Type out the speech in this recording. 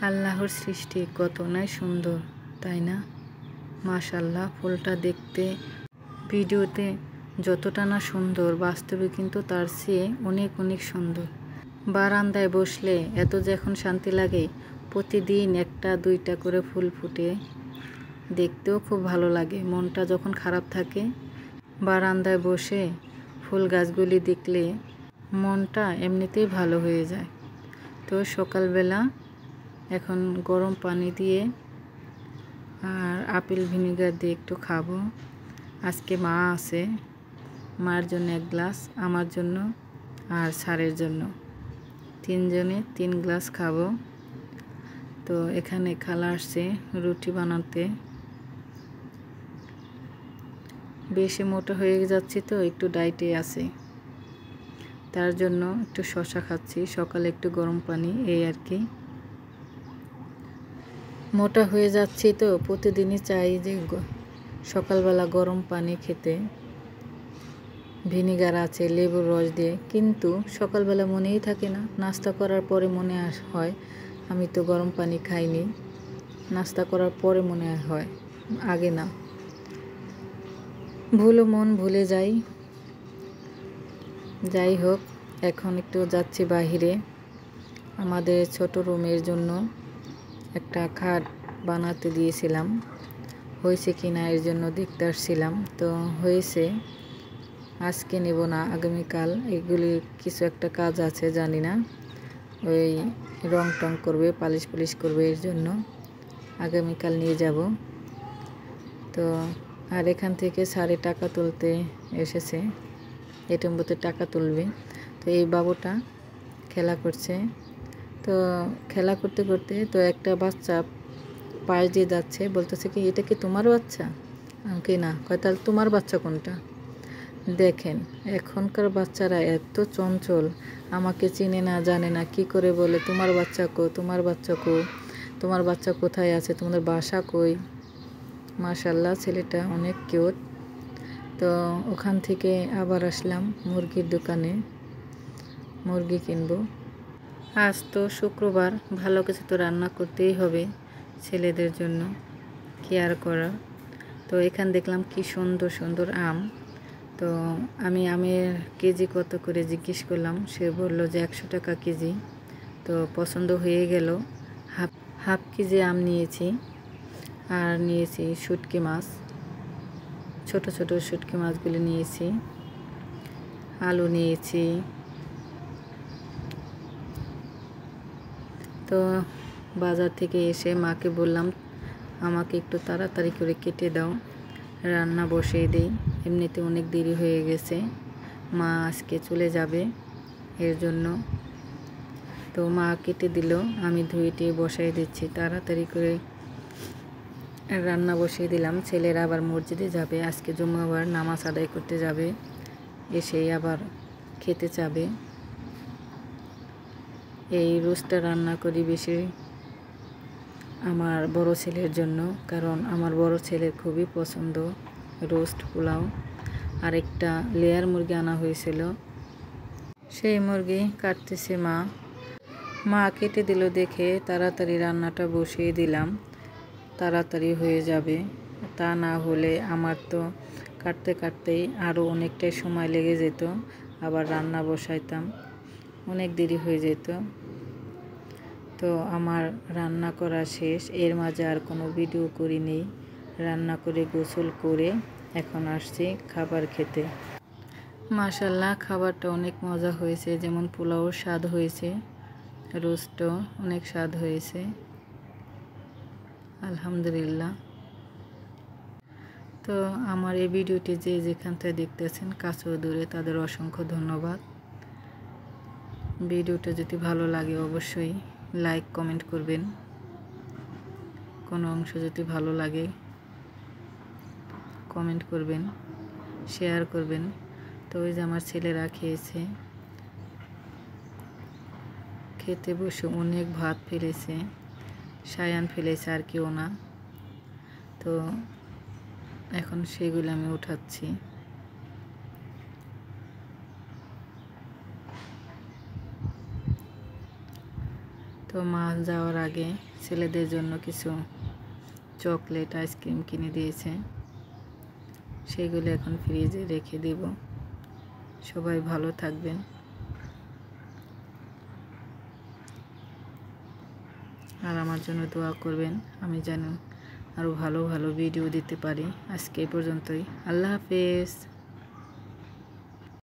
আল্লাহর সৃষ্টি কত না সুন্দর, তাই না? মাশাআল্লাহ, ফুলটা দেখতে ভিডিওতে যতটা না সুন্দর, বাস্তবে কিন্তু তার চেয়ে অনেক অনেক সুন্দর। বারান্দায় বসলে এত যে এখন শান্তি লাগে, প্রতিদিন একটা দুইটা করে ফুল ফুটে, দেখতেও খুব ভালো লাগে। মনটা যখন খারাপ থাকে, বারান্দায় বসে ফুল গাছগুলি দেখলে মনটা এমনিতেই ভালো হয়ে যায়। তো সকালবেলা এখন গরম পানি দিয়ে আর আপেল ভিনেগার দিয়ে একটু খাবো। আজকে মা আছে, মার জন্য 1 গ্লাস, আমার জন্য আর স্যারের জন্য, 3 জনে 3 গ্লাস খাবো। তো এখানে খালা আসছে রুটি বানাতে। বেশি মোটা হয়ে যাচ্ছি তো একটু ডায়েটে আছে, তার জন্য একটু শশা খাচ্ছি, সকালে একটু গরম পানি, এই আর কি। মোটা হয়ে যাচ্ছি তো প্রতিদিনই চাই যে সকালবেলা গরম পানি খেতে, ভিনেগার আছে লেবুর রস দিয়ে, কিন্তু সকালবেলা মনেই থাকে না। নাস্তা করার পরে মনে হয় আমি তো গরম পানি খাইনি, নাস্তা করার পরে মনে হয়, আগে না। মন ভুলে যাই। যাই হোক, এখন একটু যাচ্ছি বাহিরে। আমাদের ছোট রুমের জন্য একটা খাট বানাতে দিয়েছিলাম, হয়েছে কিনা এর জন্য দেখতে আসছিলাম। তো হয়েছে, আজকে নেব না, আগামীকাল। এগুলি কিছু একটা কাজ আছে, জানি না, ওই রং টং করবে, পালিশ পুলিশ করবে, এর জন্য আগামীকাল নিয়ে যাব। তো আর এখান থেকে স্যারে টাকা তুলতে এসেছে, এটিএম বুথে টাকা তুলবে। তো এই বাবুটা খেলা করছে, তো খেলা করতে করতে তো একটা বাচ্চা পাশ দিয়ে যাচ্ছে, বলতেছে কি এটা কি তোমার বাচ্চা? কি না, কয় তাহলে তোমার বাচ্চা কোনটা? দেখেন এখনকার বাচ্চারা এত চঞ্চল, আমাকে চিনে না জানে না, কি করে বলে তোমার বাচ্চা কো, তোমার বাচ্চা কো, তোমার বাচ্চা কোথায় আছে, তোমাদের বাসা কই। মাশাআল্লাহ, ছেলেটা অনেক কিউট। তো ওখান থেকে আবার আসলাম মুরগির দোকানে, মুরগি কিনবো। আজ তো শুক্রবার, ভালো কিছু তো রান্না করতেই হবে ছেলেদের জন্য, কেয়ার করা। তো এখানে দেখলাম কি সুন্দর সুন্দর আম। তো আমি আমের কেজি কত করে জিজ্ঞেস করলাম, সে বলল যে 100 টাকা কেজি। তো পছন্দ হয়ে গেল, হাফ কেজি আম নিয়েছি। আর নিয়েছি শুটকি মাছ, ছোট ছোট শুটকি মাছগুলি নিয়েছি। আলু নিয়েছি। তো বাজার থেকে এসে মাকে বললাম আমাকে একটু তাড়াতাড়ি করে কেটে দাও, রান্না বসিয়ে দিই, এমনিতে অনেক দেরি হয়ে গেছে, মা আজকে চলে যাবে, এর জন্য। তো মা কেটে দিল, আমি ধুয়ে টুয়ে বসাই দিচ্ছি, তাড়াতাড়ি করে রান্না বসিয়ে দিলাম। ছেলেরা আবার মসজিদে যাবে, আজকে জুম্মাবার নামাজ আদায় করতে যাবে, এসেই আবার খেতে চাবে। এই রোস্টটা রান্না করি বেশি আমার বড় ছেলের জন্য, কারণ আমার বড় ছেলের খুবই পছন্দ রোস্ট পোলাও। আর একটা লেয়ার মুরগি আনা হয়েছিল, সেই মুরগি কাটতেছে মা কেটে দিল দেখে তাড়াতাড়ি রান্নাটা বসিয়ে দিলাম, তাড়াতাড়ি হয়ে যাবে। তা না হলে আমার তো কাটতে কাটতেই আরও অনেকটাই সময় লেগে যেত, আবার রান্না বসাইতাম, অনেক দেরি হয়ে যেত। তো আমার রান্না করা শেষ, এর মাঝে আর কোনো ভিডিও করিনি। রান্না করে গোসল করে এখন আসছি খাবার খেতে। মাশাআল্লাহ, খাবারটা অনেক মজা হয়েছে, যেমন পোলাওর স্বাদ হয়েছে, রোস্টও অনেক স্বাদ হয়েছে, আলহামদুলিল্লাহ। তো আমার এই ভিডিওটি যে যেখান থেকে দেখতেছেন, কাছে ও দূরে, তাদের অসংখ্য ধন্যবাদ। ভিডিওটা যদি ভালো লাগে অবশ্যই লাইক কমেন্ট করবেন, কোনো অংশ যদি ভালো লাগে কমেন্ট করবেন, শেয়ার করবেন। তো ওই যে আমার ছেলেরা খেয়েছে, খেতে বসে অনেক ভাত ফেলেছে, সায়ান ফেলেছে, আর কেউ না। তো এখন সেগুলো আমি উঠাচ্ছি। তো তো মা যাওয়ার আগে ছেলেদের জন্য কিছু চকলেট আইসক্রিম কিনে দিয়েছে, সেগুলো এখন ফ্রিজে রেখে দেব। সবাই ভালো থাকবেন আর আমার জন্য দোয়া করবেন, আমি যেন আরও ভালো ভালো ভিডিও দিতে পারি। আজকে এই পর্যন্তই। আল্লাহ হাফেজ।